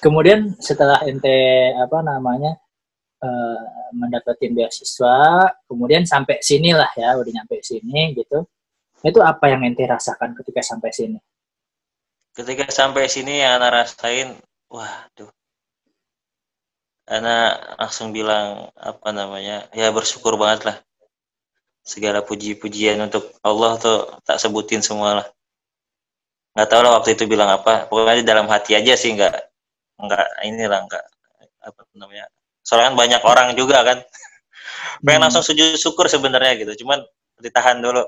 Kemudian setelah ente apa namanya mendapatkan beasiswa, kemudian sampai sinilah ya, udah nyampe sini gitu. Itu apa yang ente rasakan ketika sampai sini? Ketika sampai sini yang Ana rasain, waduh, Ana langsung bilang apa namanya, ya bersyukur banget lah. Segala puji-pujian untuk Allah tuh tak sebutin semua lah. Nggak tahu lah waktu itu bilang apa. Pokoknya di dalam hati aja sih, nggak inilah nggak apa namanya. Soalnya kan banyak orang juga kan. Pengen langsung sujud syukur sebenarnya gitu. Cuman ditahan dulu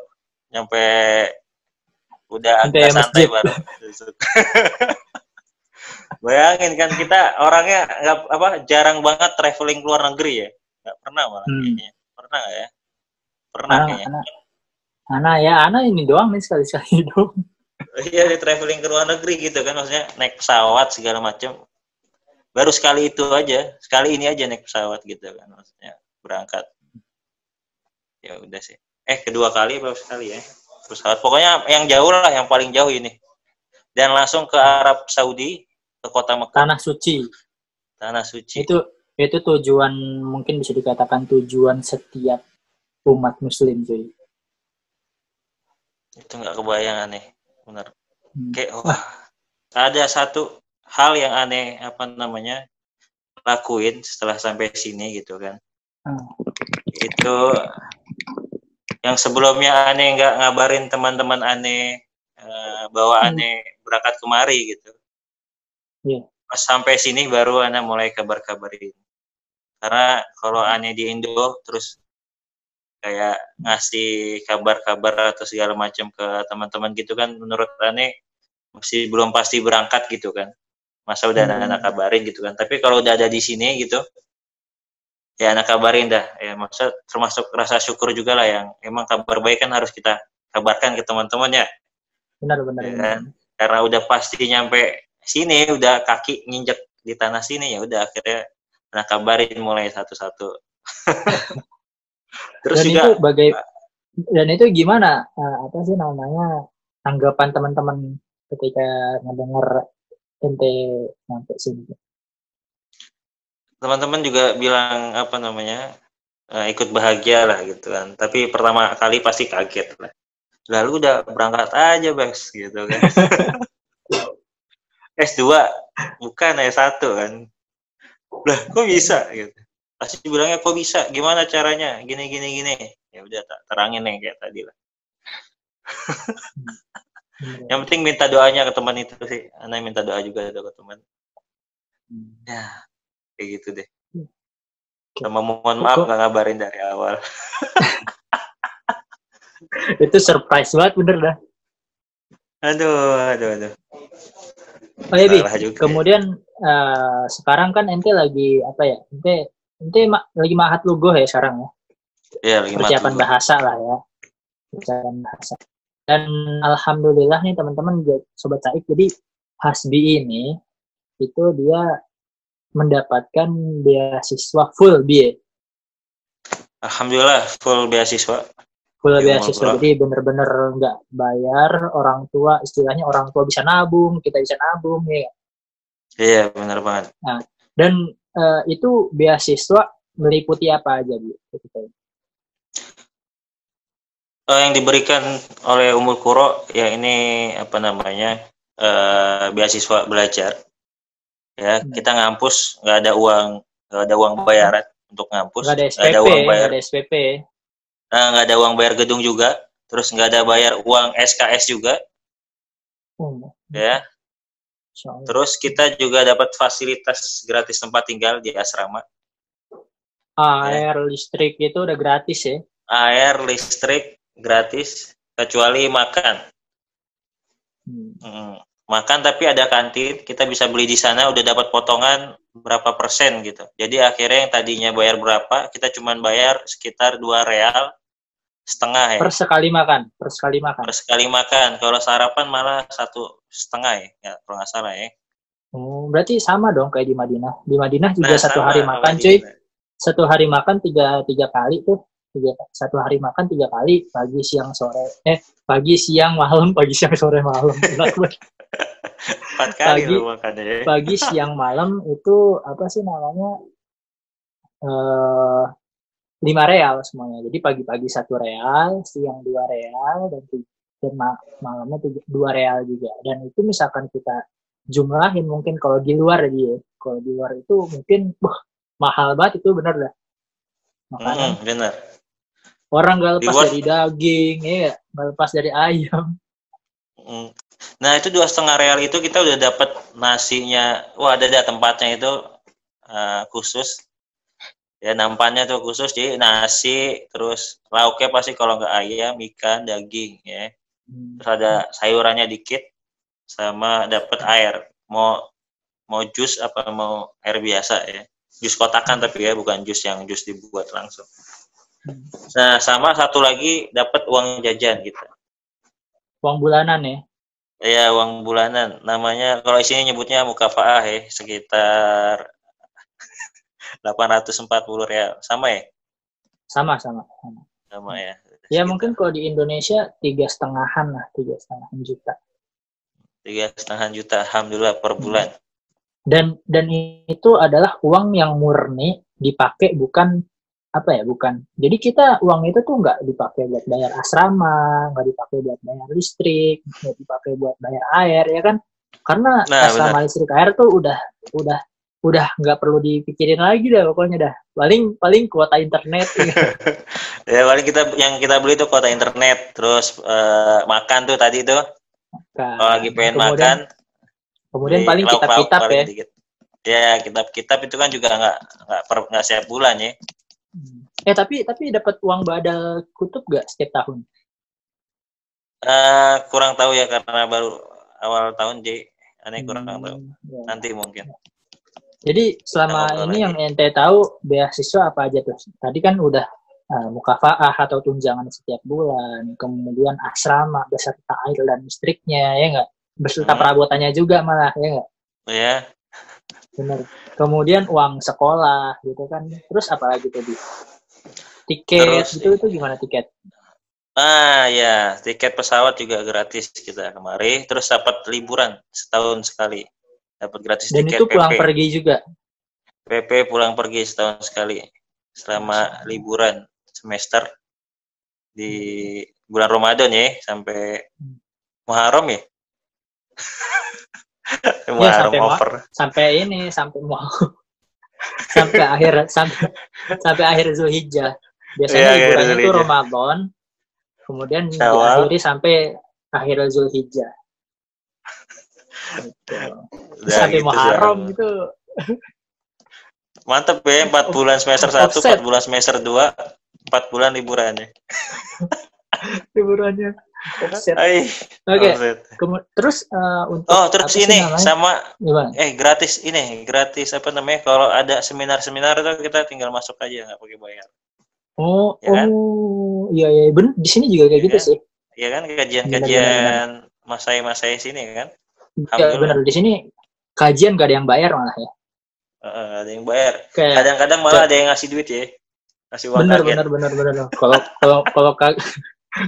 nyampe udah Ente agak santai masjid. baru. Bayangin kan kita orangnya nggak apa jarang banget traveling ke luar negeri ya. Nggak pernah malah kayaknya. Pernah nggak ya? Pernah Anak, kayaknya. anak, anak ya, anak ini doang nih sekali-sekali doang. Iya di traveling ke luar negeri gitu kan maksudnya naik pesawat segala macam. Baru sekali itu aja, sekali ini aja naik pesawat gitu kan maksudnya berangkat. Ya udah sih. Kedua kali baru sekali ya. Pesawat pokoknya yang jauh lah, yang paling jauh ini. Dan langsung ke Arab Saudi, ke kota Mekah, Tanah suci. tanah suci. Itu tujuan, mungkin bisa dikatakan tujuan setiap umat muslim cuy. Itu nggak kebayang aneh, benar. Kayak Wah, ada satu hal yang aneh apa namanya lakuin setelah sampai sini gitu kan. Itu yang sebelumnya aneh nggak ngabarin teman-teman aneh bahwa aneh berangkat kemari gitu. yeah. Pas sampai sini baru aneh mulai kabar-kabarin. Karena kalau aneh di Indo terus kayak ngasih kabar-kabar atau segala macam ke teman-teman gitu kan menurut aneh masih belum pasti berangkat gitu kan. Masa udah anak kabarin gitu kan. Tapi kalau udah ada di sini gitu ya anak kabarin dah. Ya maksud termasuk rasa syukur juga lah yang emang kabar baik kan harus kita kabarkan ke teman-teman ya. Benar. Ya kan? Karena udah pasti nyampe sini, udah kaki nginjek di tanah sini ya udah akhirnya anak kabarin mulai satu-satu. Terus Dan juga itu dan itu gimana apa sih namanya tanggapan teman-teman ketika mendengar ente sampai sini? teman-teman juga bilang apa namanya ikut bahagia lah gitu kan. Tapi pertama kali pasti kaget lah. Lalu udah berangkat aja Bes gitu kan. S2 bukan S1 kan. Lah kok bisa gitu. Pasti bilangnya kok bisa, gimana caranya, gini gini gini. Ya udah tak terangin nih kayak tadi lah. Yang penting minta doanya ke teman itu sih. Anak minta doa juga ke teman. Ya, kayak gitu deh. Sama mohon maaf nggak ngabarin dari awal. Itu surprise banget bener dah. Aduh. Oh ya Bi, kemudian sekarang kan ente lagi apa ya? Ente lagi mahat lugoh ya sekarang ya? Iya, lagi persiapan bahasa lah ya. Persiapan bahasa. Dan alhamdulillah nih teman-teman Sobat Saik, jadi Hasbi ini itu dia mendapatkan beasiswa full Bi. Alhamdulillah full beasiswa. Full beasiswa, jadi bener-bener nggak bayar, orang tua, istilahnya orang tua bisa nabung, kita bisa nabung ya. Iya, benar banget. Nah, dan itu beasiswa meliputi apa aja Bu? Yang diberikan oleh Ummul Qura ya ini apa namanya beasiswa belajar. Ya, kita ngampus nggak ada uang bayaran untuk ngampus, nggak ada uang bayar. Nggak ada SPP. Nah, nggak ada uang bayar gedung juga, terus nggak ada bayar uang SKS juga, ya. Terus kita juga dapat fasilitas gratis tempat tinggal di asrama. Air, listrik itu udah gratis ya? Air, listrik gratis, kecuali makan. Makan tapi ada kantin, kita bisa beli di sana, udah dapat potongan berapa persen gitu. Jadi akhirnya yang tadinya bayar berapa, kita cuma bayar sekitar 2 real setengah ya. Per sekali makan. Per sekali makan. Kalau sarapan malah 1,5 ya, kalau nggak salah ya. Berarti sama dong kayak di Madinah. Di Madinah juga satu hari makan cuy. Satu hari makan tiga kali tuh. Satu hari makan 3 kali, pagi siang sore. Pagi siang malam, pagi siang sore malam. 4 kali Pagi, lo makannya ya. pagi, siang, malam itu apa sih namanya? eh 5 real semuanya. Jadi pagi-pagi 1 real, siang 2 real, dan malamnya 2 real juga. Dan itu misalkan kita jumlahin mungkin kalau di luar dia, kalau di luar itu mungkin mahal banget itu bener dah makanan. Bener. Orang gak Di lepas luar, dari daging, ya, gak lepas dari ayam. nah itu 2,5 real itu kita udah dapat nasinya. Wah, ada tempatnya itu khusus. Ya nampannya tuh khusus, jadi nasi, terus lauknya pasti kalau nggak ayam, ikan, daging ya. Terus ada sayurannya dikit, sama dapat air. Mau jus apa mau air biasa ya. Jus kotakan tapi ya, bukan jus yang jus dibuat langsung. Nah, sama satu lagi dapat uang jajan gitu. Uang bulanan ya. Ya, uang bulanan. Namanya kalau isinya nyebutnya mukafaah ya, sekitar 840 real. Sama ya? Sama. Sama ya. Ya Sekitar mungkin kalau di Indonesia 3,5 lah, 3,5 juta. 3,5 juta, alhamdulillah per bulan. Dan itu adalah uang yang murni dipakai bukan apa ya, bukan. Jadi kita uang itu tuh nggak dipakai buat bayar asrama, nggak dipakai buat bayar listrik, nggak dipakai buat bayar air ya kan? Karena asrama, listrik, air tuh udah nggak perlu dipikirin lagi dah pokoknya dah. Paling kuota internet. Ya paling yang kita beli tuh kuota internet, terus makan tuh tadi tuh. Kalau lagi pengen makan. Kemudian paling kitab-kitab ya. Dikit. Ya kitab-kitab itu kan juga nggak setiap bulan ya. Tapi dapat uang badal kutub gak setiap tahun? Kurang tahu ya karena baru awal tahun, jadi aneh kurang tahu. Ya. Nanti mungkin. Jadi selama ini yang ente tahu beasiswa apa aja tuh? Tadi kan udah mukafaah atau tunjangan setiap bulan, kemudian asrama beserta air dan listriknya, ya nggak? Beserta perabotannya juga malah, ya nggak? Iya. Benar. Kemudian uang sekolah gitu kan. Terus apa lagi tadi? Tiket itu gimana tiket? Ya, tiket pesawat juga gratis kita kemarin. Terus dapat liburan setahun sekali. Dapat gratis dan tiket. Dan itu pulang PP. Pergi juga? PP pulang pergi setahun sekali. Selama liburan semester di bulan Ramadan ya, sampai Muharram ya. Muharram over. Sampai mau sampai akhir Zulhijjah. Biasanya liburannya itu Ramadan, kemudian diakhiri sampai akhir Zulhijjah. Sampai gitu Muharram itu. Mantep ya, 4 bulan semester 1, 4 bulan semester 2, 4 bulan liburannya. Liburannya. Oke. Terus untuk terus ini sama gratis apa namanya? Kalau ada seminar-seminar itu kita tinggal masuk aja, nggak pakai bayar. Iya bener, di sini juga kayak gitu sih. Iya kan, kajian masai sini kan. Iya benar, di sini kajian gak ada yang bayar malah ya. Ada yang bayar. Kadang-kadang malah ada yang ngasih duit ya. Ngasih uang kaget. Bener.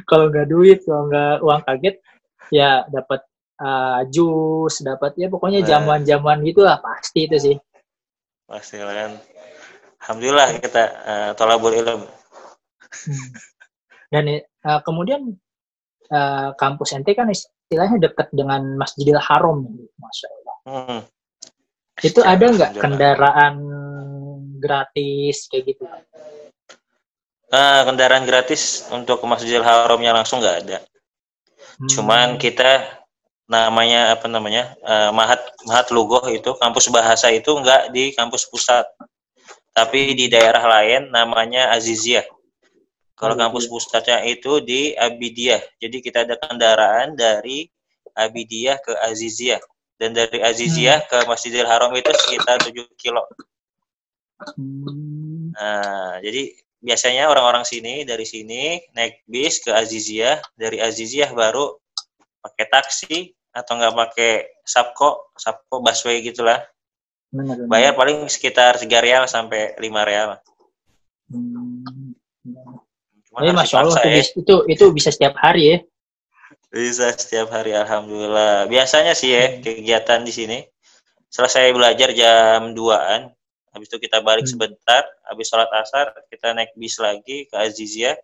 Kalau nggak duit, kalau nggak uang kaget, ya dapat jus, dapat ya pokoknya jamuan-jamuan gitulah, pasti itu sih. Pasti kan. Alhamdulillah kita thalabul ilm. Dan kemudian kampus ente kan istilahnya dekat dengan Masjidil Haram, Masya Allah. Itu ada nggak kendaraan gratis kayak gitu? Kendaraan gratis untuk ke Masjidil Haramnya langsung nggak ada. Cuman kita Mahat Lugoh itu, kampus bahasa itu nggak di kampus pusat, tapi di daerah lain namanya Aziziyah. Kalau kampus pusatnya itu di Abidiyah. Jadi kita ada kendaraan dari Abidiyah ke Aziziyah. Dan dari Aziziyah ke Masjidil Haram itu sekitar 7 kilo. Nah, jadi biasanya orang-orang sini dari sini naik bis ke Aziziyah, dari Aziziyah baru pakai taksi atau nggak pakai Sabko busway gitulah. Bayar paling sekitar 3 real sampai 5 real. Masya Allah itu bisa setiap hari ya. Bisa setiap hari, alhamdulillah. Biasanya sih ya kegiatan di sini. Selesai belajar jam 2-an. Habis itu kita balik sebentar, habis sholat asar kita naik bis lagi ke Azizia.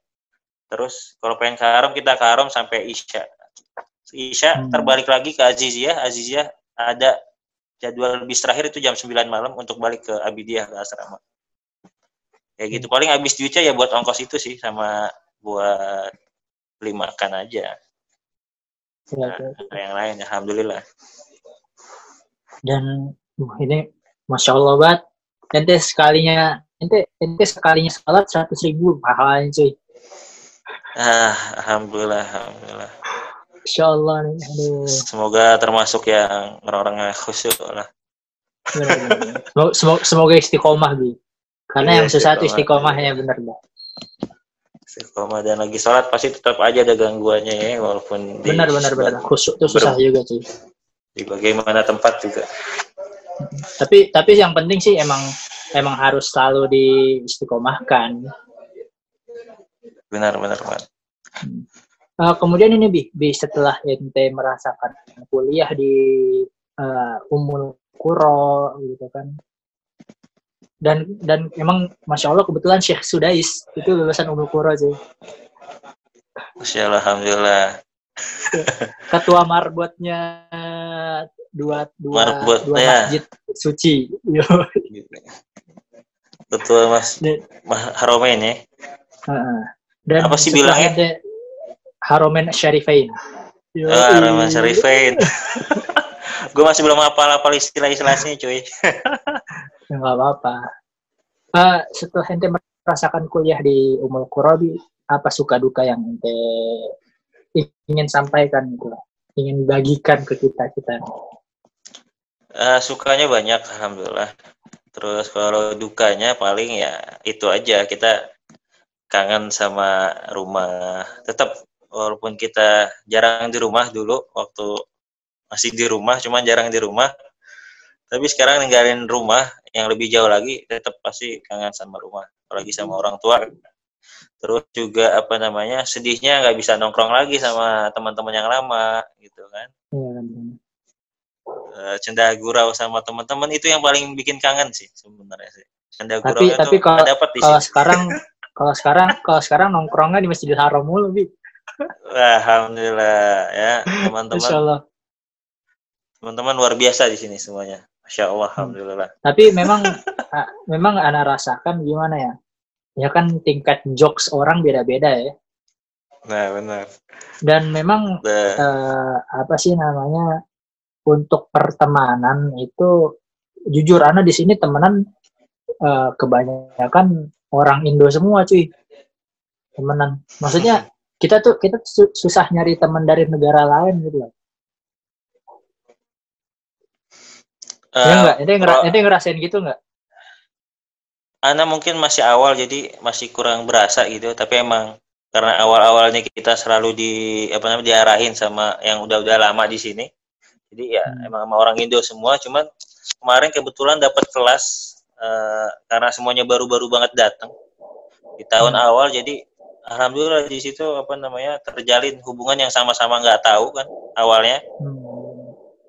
Terus kalau pengen ke Haram kita ke Haram sampai Isya. Isya terbalik lagi ke Azizia. Azizia ada jadwal bis terakhir itu jam 9 malam untuk balik ke Abidiyah ke asrama. Kayak gitu. Paling habis duitnya ya buat ongkos itu sih sama buat beli makan aja. Nah, yang lain alhamdulillah. Dan ini masya Allah banget. Ente sekalinya salat 100.000 pahalanya cuy. Alhamdulillah. Insya Allah nih. Aduh. Semoga termasuk yang orang-orang yang khusyuk lah. Semoga istiqomah gitu. Karena yang susah itu istiqomahnya bener dah. Istiqomah dan lagi sholat pasti tetap aja ada gangguannya ya, walaupun benar. Khusyuk itu susah juga cuy. Di bagaimana tempat juga. Tapi yang penting sih emang harus selalu diistiqomahkan. Benar. Kemudian ini Bi setelah ente merasakan kuliah di Ummul Qura gitu kan. Dan emang masya Allah kebetulan Syekh Sudais itu lulusan Ummul Qura sih. Masya Allah, alhamdulillah. Ketua marbotnya dua masjid suci. Ketua Haromain ya. Dan apa sih bilangnya? Haromain Syarifain. Haromain Syarifain. Gue masih belum hafal istilah-istilahnya cuy. Nggak apa-apa. Setelah ente merasakan kuliah di Ummul Qura, apa suka duka yang ente ingin sampaikan gitu, ingin bagikan ke kita? Sukanya banyak, alhamdulillah. Terus kalau dukanya paling ya itu aja, kita kangen sama rumah. Tetap walaupun kita jarang di rumah dulu, waktu masih di rumah, cuman jarang di rumah. Tapi sekarang ninggalin rumah yang lebih jauh lagi, tetap pasti kangen sama rumah, apalagi sama orang tua. Terus juga sedihnya nggak bisa nongkrong lagi sama teman-teman yang lama, gitu kan. Canda gurau sama teman-teman itu yang paling bikin kangen sih sebenarnya sih. Canda gurau tapi kalau sekarang nongkrongnya di Masjidil Haram mulu, Bi. Alhamdulillah ya, teman-teman. Teman-teman luar biasa di sini semuanya. Masya Allah, alhamdulillah. Tapi memang ana rasakan gimana ya? Ya kan tingkat jokes orang beda-beda ya. Nah, benar. Dan memang untuk pertemanan itu jujur ana di sini temenan kebanyakan orang Indo semua cuy. Temenan. Maksudnya kita susah nyari teman dari negara lain gitu loh. Ya enggak? Ente ngerasain gitu enggak? Ana mungkin masih awal jadi masih kurang berasa gitu, tapi emang karena awal-awalnya kita selalu diarahin sama yang udah lama di sini. Jadi ya emang sama orang Indo semua, cuman kemarin kebetulan dapat kelas karena semuanya baru-baru banget datang di tahun awal, jadi alhamdulillah di situ terjalin hubungan yang sama-sama nggak tahu kan awalnya.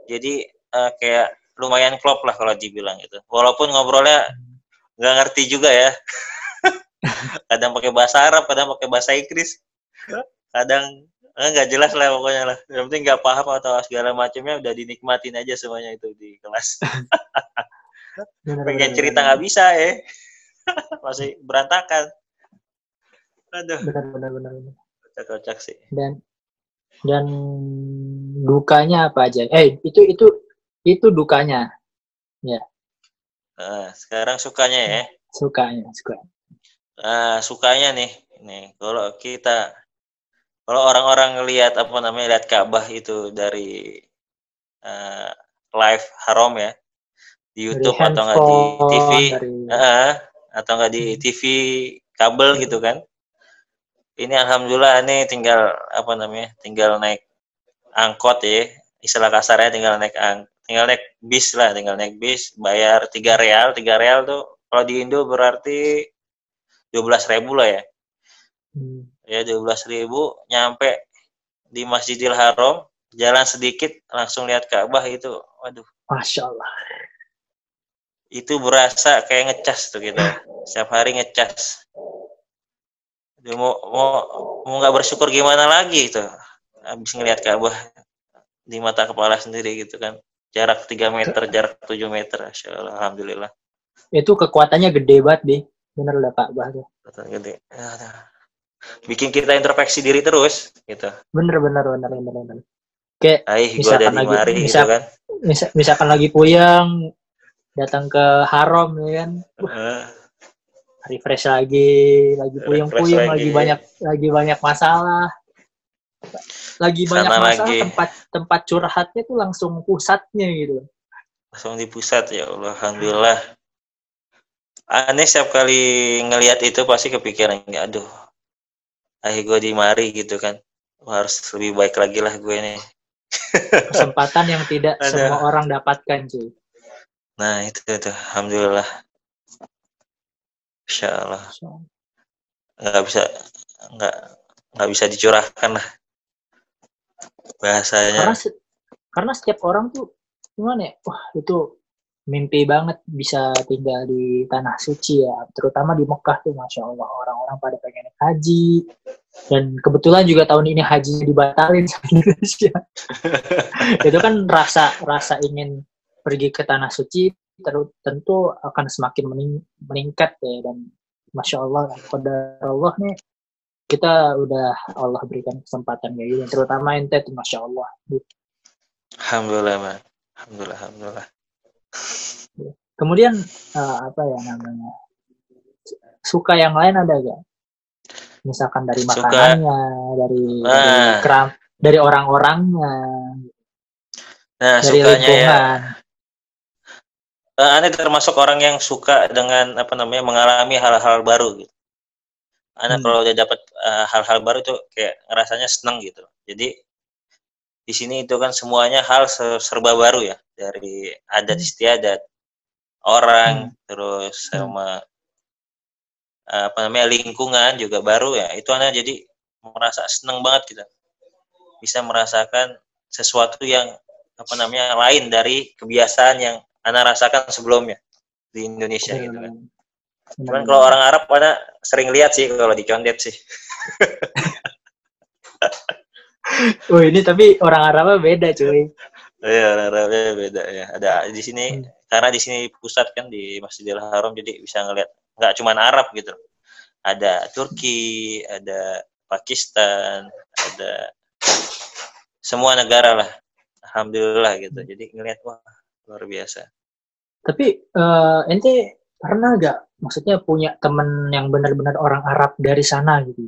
Jadi kayak lumayan klop lah kalau dibilang itu. Walaupun ngobrolnya nggak ngerti juga ya. Kadang pakai bahasa Arab, kadang pakai bahasa Inggris. Kadang nggak jelas lah pokoknya lah. Yang penting nggak paham atau segala macamnya udah dinikmatin aja semuanya itu di kelas. Pengen cerita nggak bisa ya. Masih berantakan. Aduh. Benar. Kocak sih. Dan dukanya apa aja? Itu dukanya. Ya. Sekarang sukanya ya. Sukanya. Sukanya nih kalau orang-orang lihat lihat Ka'bah itu dari live Haram ya di YouTube atau nggak di TV atau nggak di TV kabel gitu kan. Ini alhamdulillah ini tinggal naik angkot ya, istilah kasarnya tinggal naik bis bayar 3 real tuh kalau di Indo berarti 12.000 lah ya. Ya 12.000 nyampe di Masjidil Haram, jalan sedikit langsung lihat Ka'bah itu, waduh, Masya Allah. itu berasa kayak ngecas tuh kita. Setiap hari ngecas. Mau nggak bersyukur gimana lagi itu. Habis ngelihat Ka'bah di mata kepala sendiri gitu kan. Jarak 3 meter, jarak 7 meter. Masya Allah, alhamdulillah. Itu kekuatannya gede banget, Bi. Bener udah Ka'bah tuh. Gede. Bikin kita introspeksi diri terus gitu. Bener. Kayak Gua ada di mari gitu kan. Misalkan lagi puyeng, datang ke haram ya kan. Refresh lagi puyeng, lagi banyak masalah. Lagi banyak masalah, tempat curhatnya tuh langsung pusatnya gitu. Langsung di pusat, ya Allah, alhamdulillah. Aneh setiap kali ngelihat itu pasti kepikiran, aduh, gue di mari gitu kan. Harus lebih baik lagi lah gue nih. Kesempatan yang tidak semua orang dapatkan, cuy. Nah, itu alhamdulillah. Insya Allah. Nggak bisa dicurahkan lah bahasanya. Karena setiap orang tuh gimana ya? Wah, itu mimpi banget bisa tinggal di tanah suci ya, terutama di Mekah tuh. Masya Allah, orang-orang pada pengen haji, dan kebetulan juga tahun ini hajinya dibatalin sama Indonesia. Itu kan rasa ingin pergi ke tanah suci tentu akan semakin meningkat ya. Dan Masya Allah, pada Allah nih kita udah Allah berikan kesempatan kayak gini, terutama ente tuh, Masya Allah. Alhamdulillah, man. Alhamdulillah. Kemudian apa ya namanya, suka yang lain ada gak? Misalkan dari makanannya, dari orang-orangnya, dari lingkungan. Anda termasuk orang yang suka dengan mengalami hal-hal baru gitu. Anda kalau udah dapat hal-hal baru tuh kayak rasanya seneng gitu. Jadi di sini itu kan semuanya hal serba baru ya, dari adat istiadat orang, terus sama lingkungan juga baru ya. Itu Anda jadi merasa seneng banget gitu. Bisa merasakan sesuatu yang lain dari kebiasaan yang Anda rasakan sebelumnya di Indonesia gitu kan. Cuman kalau orang Arab Anda sering lihat sih kalau di condet sih. Oh, ini tapi orang Arabnya beda, cuy. Iya, orang Arabnya beda ya. Ada di sini karena di sini pusat kan di Masjidil Haram, jadi bisa ngeliat nggak cuma Arab gitu. Ada Turki, ada Pakistan, ada semua negara lah. Alhamdulillah gitu. Jadi ngeliat wah luar biasa. Tapi ente pernah nggak, maksudnya punya temen yang benar-benar orang Arab dari sana gitu?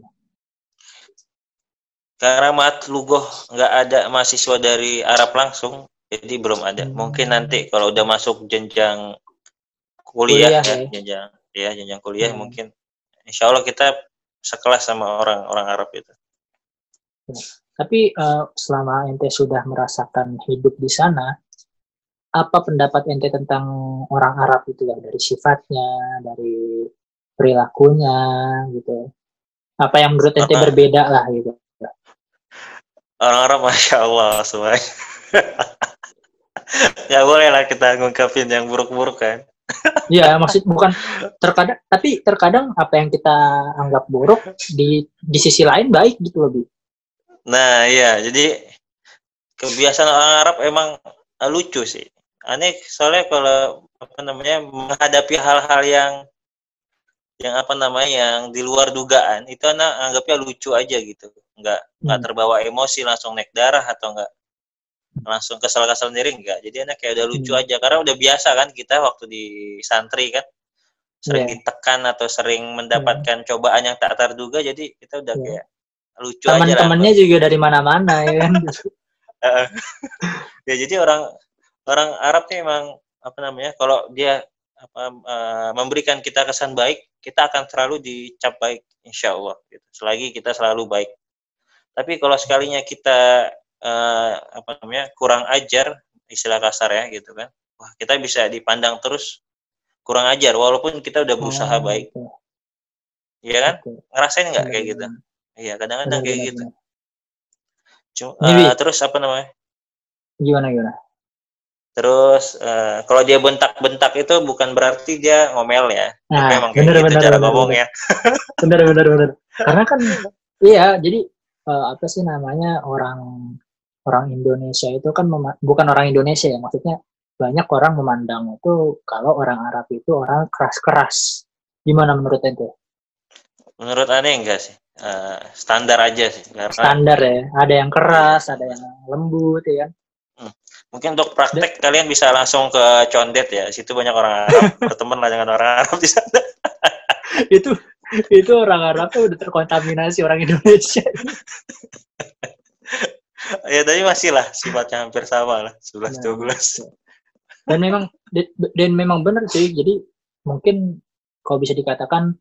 Karena Matlugoh nggak ada mahasiswa dari Arab langsung, jadi belum ada. Mungkin nanti kalau udah masuk jenjang kuliah ya, jenjang kuliah mungkin. Insya Allah kita sekelas sama orang-orang Arab itu. Tapi selama ente sudah merasakan hidup di sana, apa pendapat ente tentang orang Arab itu ya, dari sifatnya, dari perilakunya gitu? Apa yang menurut ente berbeda lah gitu? Orang-orang Masya Allah semuanya. Gak boleh lah kita ngungkapin yang buruk-buruk kan. Iya, maksud bukan terkadang apa yang kita anggap buruk di sisi lain baik gitu lebih. Nah iya, jadi kebiasaan orang Arab emang lucu sih. Aneh soalnya kalau menghadapi hal-hal yang yang di luar dugaan itu anak anggapnya lucu aja gitu, nggak terbawa emosi langsung naik darah atau nggak langsung kesal sendiri, enggak. Jadi anak kayak udah lucu aja karena udah biasa kan kita waktu di santri kan sering ditekan atau sering mendapatkan cobaan yang tak terduga, jadi kita udah kayak lucu aja lah. Teman-temannya juga dari mana-mana ya kan. Ya jadi orang Arab nih emang kalau dia memberikan kita kesan baik, kita akan selalu dicap baik insya Allah gitu. Selagi kita selalu baik. Tapi kalau sekalinya kita kurang ajar, istilah kasar ya gitu kan, wah kita bisa dipandang terus kurang ajar walaupun kita udah berusaha baik. Iya kan? Ngerasain nggak kayak gitu? Iya, kadang-kadang kayak gitu. Terus apa namanya? Gimana? Terus kalau dia bentak-bentak itu bukan berarti dia ngomel ya. Tapi Nah, emang kayak gitu cara ngomongnya. bener. Karena kan, iya, jadi apa sih namanya orang Indonesia itu kan bukan orang Indonesia ya, maksudnya banyak orang memandang itu kalau orang Arab itu orang keras-keras. Gimana menurut ente? Menurut aneh enggak sih. Standar aja sih. Karena Standar ya, ada yang iya, keras, ada standar. yang lembut ya. Mungkin untuk praktek kalian bisa langsung ke Condet ya. Situ banyak orang Arab, berteman lah dengan orang Arab di sana. itu itu orang Arab tuh udah terkontaminasi orang Indonesia. Ya tapi masih lah sifatnya hampir sama lah, 11-12. Dan memang benar sih. Jadi mungkin kalau bisa dikatakan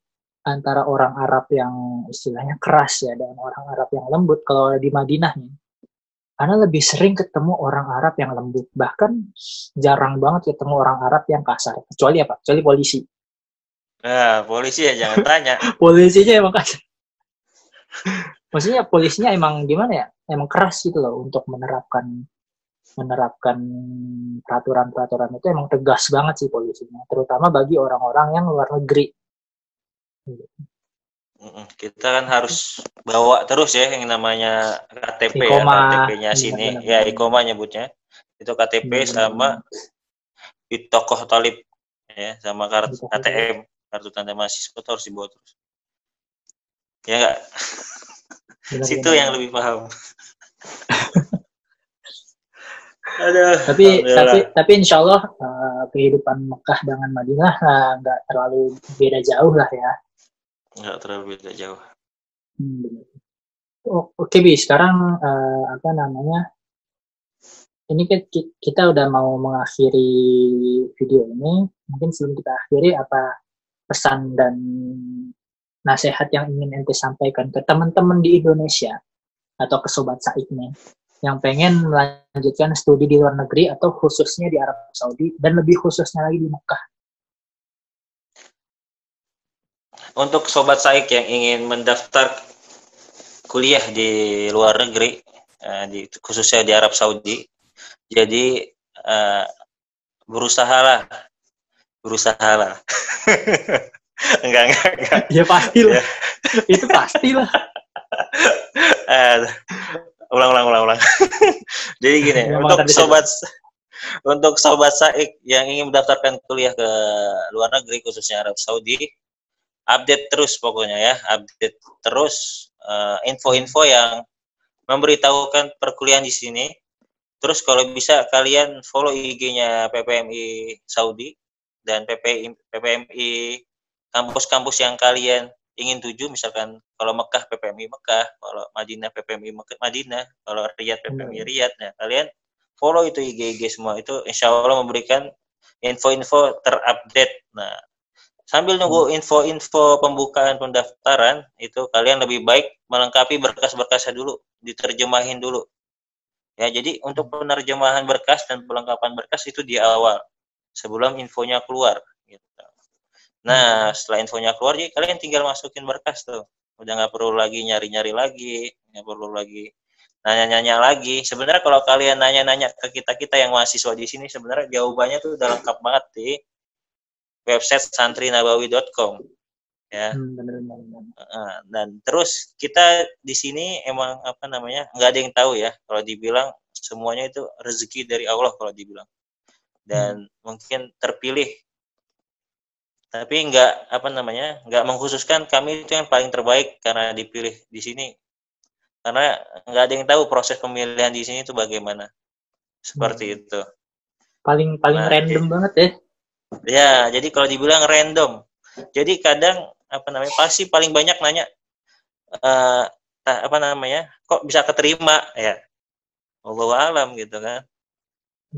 antara orang Arab yang istilahnya keras ya dan orang Arab yang lembut, kalau di Madinah nih, karena lebih sering ketemu orang Arab yang lembut. Bahkan jarang banget ketemu orang Arab yang kasar. Kecuali apa? Kecuali polisi. Nah, polisi ya jangan tanya. Polisinya emang kasar. Maksudnya polisinya emang gimana ya? Emang keras gitu loh untuk menerapkan peraturan-peraturan itu, emang tegas banget sih polisinya. Terutama bagi orang-orang yang luar negeri. Kita kan harus bawa terus ya yang namanya KTP ya, Iqomah, KTP-nya sini. Ya, Iqomah nyebutnya. Itu KTP sama di tokoh talib ya, sama kartu ATM, kartu tanda mahasiswa itu harus dibawa terus. Ya enggak? Situ yang lebih paham. Aduh, tapi insya Allah kehidupan Mekah dengan Madinah nggak terlalu beda jauh lah ya. Nggak terlalu beda jauh. Oke, Bi, sekarang apa namanya? Ini kita udah mau mengakhiri video ini. Mungkin sebelum kita akhiri, apa pesan dan nasihat yang ingin ente sampaikan ke teman-teman di Indonesia atau ke Sobat Saik nih yang pengen melanjutkan studi di luar negeri atau khususnya di Arab Saudi dan lebih khususnya lagi di Mekah? Untuk Sobat Saik yang ingin mendaftar kuliah di luar negeri, khususnya di Arab Saudi, jadi berusahalah. enggak. Ya pastilah. Itu pastilah. Ulang. Jadi gini, untuk sobat Saik yang ingin mendaftarkan kuliah ke luar negeri khususnya Arab Saudi, update terus pokoknya ya, update terus info-info yang memberitahukan perkuliahan di sini. Terus kalau bisa kalian follow IG-nya PPMI Saudi dan PPMI kampus-kampus yang kalian ingin tuju, misalkan kalau Mekah PPMI Mekah, kalau Madinah PPMI Madinah, kalau Riyadh PPMI Riyadh. Nah, kalian follow itu IG semua, itu insya Allah memberikan info-info terupdate. Nah, sambil nunggu info-info pembukaan pendaftaran, itu kalian lebih baik melengkapi berkas-berkasnya dulu, diterjemahin dulu. Ya, jadi untuk penerjemahan berkas dan pelengkapan berkas itu di awal, sebelum infonya keluar. Gitu. Nah, setelah infonya keluar, jadi kalian tinggal masukin berkas tuh. Udah nggak perlu lagi nyari-nyari lagi, nggak perlu lagi nanya-nanya lagi. Sebenarnya kalau kalian nanya-nanya ke kita yang mahasiswa di sini, sebenarnya jawabannya tuh udah lengkap banget di website santrinabawi.com. Ya. Dan terus kita di sini emang apa namanya, nggak ada yang tahu ya kalau dibilang, semuanya itu rezeki dari Allah kalau dibilang, dan mungkin terpilih, tapi nggak apa namanya, nggak mengkhususkan kami itu yang paling terbaik karena dipilih di sini, karena nggak ada yang tahu proses pemilihan di sini itu bagaimana, seperti itu. Paling random banget ya. Ya, jadi kalau dibilang random, jadi kadang apa namanya, pasti paling banyak nanya apa namanya, kok bisa keterima ya, Allahu a'lam gitu kan,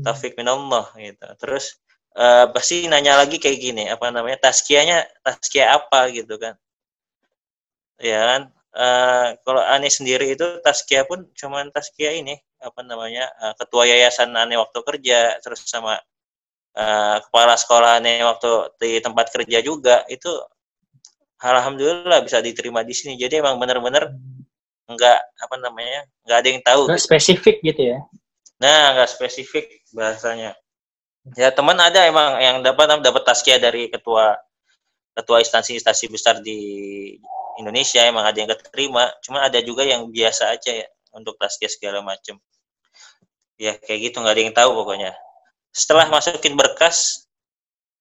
taufik minallah gitu. Terus pasti nanya lagi kayak gini, apa namanya, tazkiyah apa gitu kan, ya kan. Kalau Ane sendiri itu tazkiyah pun cuman tazkiyah ini, apa namanya, ketua yayasan Ane waktu kerja, terus sama kepala sekolah Ane waktu di tempat kerja juga, itu alhamdulillah bisa diterima di sini. Jadi emang benar-benar nggak apa namanya, nggak ada yang tahu Nggak gitu. spesifik gitu ya. Nah, nggak spesifik bahasanya. Ya teman ada emang yang dapat tazkiyah dari ketua ketua instansi-instansi besar di Indonesia, emang ada yang keterima, cuma ada juga yang biasa aja ya untuk tazkiyah segala macam. Ya kayak gitu, nggak ada yang tahu pokoknya. Setelah masukin berkas,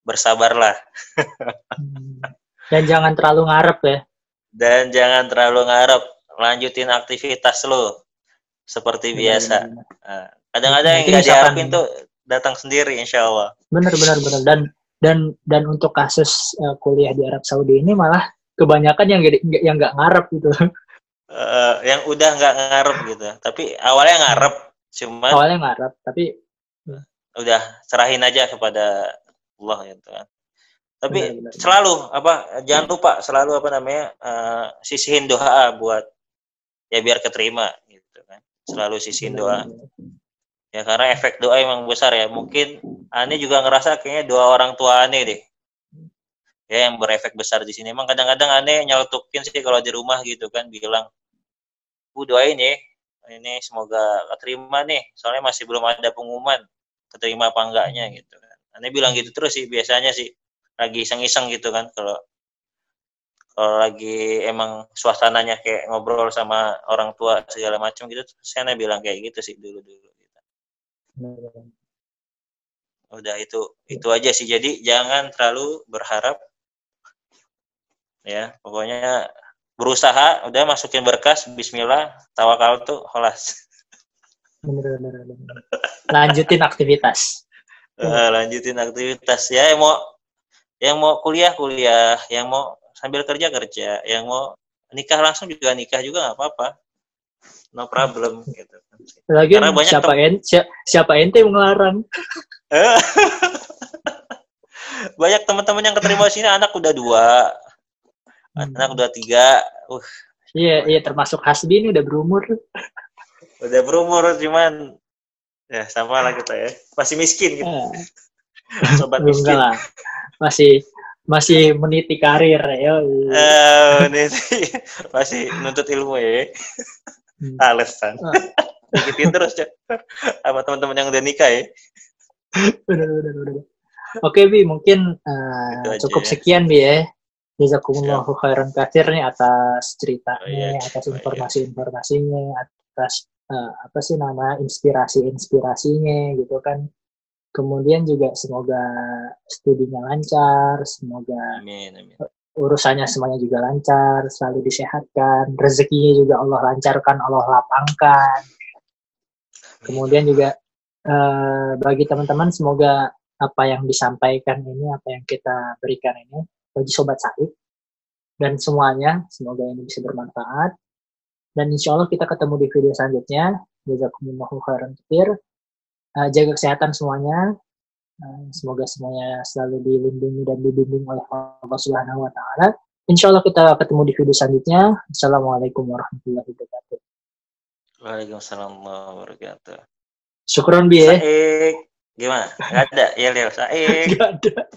bersabarlah. Dan jangan terlalu ngarep ya. Dan jangan terlalu ngarep, lanjutin aktivitas lo seperti biasa. Benar-benar. Nah, kadang-kadang yang Nanti nggak misalkan diharapin tuh datang sendiri, insya Allah. benar-benar dan untuk kasus kuliah di Arab Saudi ini malah kebanyakan yang nggak ngarep gitu. Yang udah nggak ngarep gitu, tapi awalnya ngarep, cuman Awalnya ngarep, tapi udah serahin aja kepada Allah gitu kan. Tapi benar-benar. selalu jangan lupa selalu sisihin doa buat ya biar keterima gitu kan. Selalu sisihin doa. Ya karena efek doa emang besar ya. Mungkin Ani juga ngerasa kayaknya doa orang tua Ani deh. Ya yang berefek besar di sini. Emang kadang-kadang Ani nyeletukin sih kalau di rumah gitu kan, bilang, doain ya. Ini semoga keterima nih. Soalnya masih belum ada pengumuman keterima apa enggaknya gitu kan. Ani bilang gitu terus sih biasanya sih. Lagi iseng-iseng gitu kan, kalau lagi emang suasananya kayak ngobrol sama orang tua segala macam gitu, saya bilang kayak gitu sih dulu gitu. Udah itu aja sih, jadi jangan terlalu berharap ya, pokoknya berusaha, udah masukin berkas, bismillah, tawakal tuh kholas. Benar. Lanjutin aktivitas. Lanjutin aktivitas ya, yang mau kuliah, yang mau sambil kerja, yang mau nikah langsung juga nikah juga nggak apa-apa, no problem gitu. Lagi siapa ente yang ngelarang? Banyak teman-teman yang keterima sini anak udah 2, anak udah 3. Iya termasuk Hasbi ini udah berumur. Udah berumur, cuman ya sama lah kita ya, masih miskin gitu. Sobat miskin lah. Masih meniti karir ya. Masih nuntut ilmu ya. Alasan gituin terus sama teman-teman yang udah nikah ya. Benar. Oke Bi, mungkin cukup ya. Sekian Bi ya. Jazakumullahu khairan katsir nih atas ceritanya, atas informasi-informasinya, atas inspirasi-inspirasinya gitu kan. Kemudian juga semoga studinya lancar, semoga urusannya semuanya juga lancar, selalu disehatkan, rezekinya juga Allah lancarkan, Allah lapangkan. Kemudian juga bagi teman-teman, semoga apa yang disampaikan ini, apa yang kita berikan ini bagi Sobat Said dan semuanya, semoga ini bisa bermanfaat. Dan insya Allah kita ketemu di video selanjutnya. Jazakumullahu khairan katsir. Jaga kesehatan semuanya. Semoga semuanya selalu dilindungi dan dibimbing oleh Allah Subhanahu wa taala. Insya Allah kita ketemu di video selanjutnya. Assalamualaikum warahmatullahi wabarakatuh. Waalaikumsalam warahmatullahi wabarakatuh. Syukron Bi. Gimana? Enggak ada. Ya Leo, Saik. Enggak ada.